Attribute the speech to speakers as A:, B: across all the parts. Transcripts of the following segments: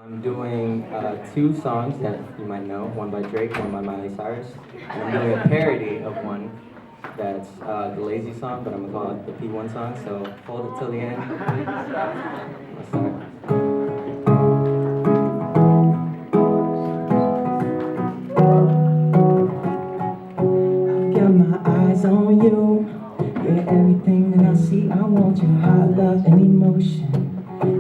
A: I'm doing two songs that you might know, one by Drake, one by Miley Cyrus. And I'm doing a parody of one that's the Lazy song, but I'm gonna call it the P1 song, so hold it till the end. Let's start. Got my eyes on you. You're everything that I see. I want your hot love and emotion.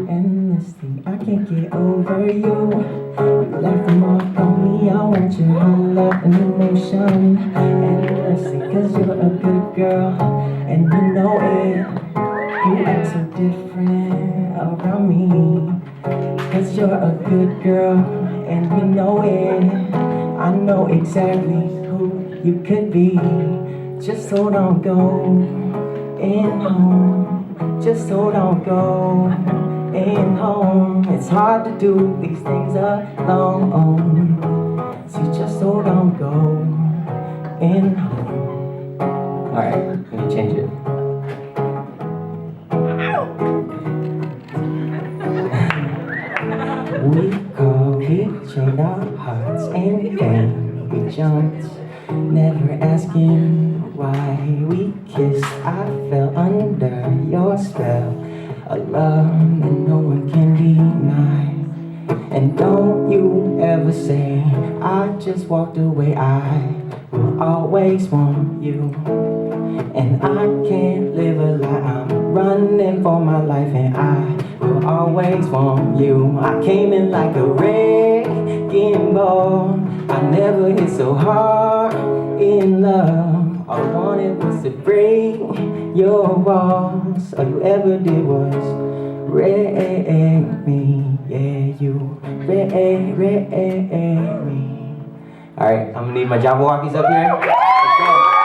A: Endlessly, I can't get over you. You left a mark on me. I want your hot love and emotion. Endlessly, cause you're a good girl. And you know it. You act so different around me. Cause you're a good girl. And you know it. I know exactly who you could be. Just so don't go in home. Just so don't go in home. It's hard to do these things alone. See, just so don't go in home. Alright, let me change it. We chained our hearts and then we jumped, never asking why we kissed. I fell under your spell, a love that no one can deny. And don't you ever say I just walked away. I will always want you, and I can't live a lie. I'm running for my life, and I will always want you. I came in like a wrecking ball. I never hit so hard in love. All I wanted was to break your walls. All you ever did was wreck me. Yeah, you wreck me. Alright, I'm gonna need my Jabberwockies up here. Let's go.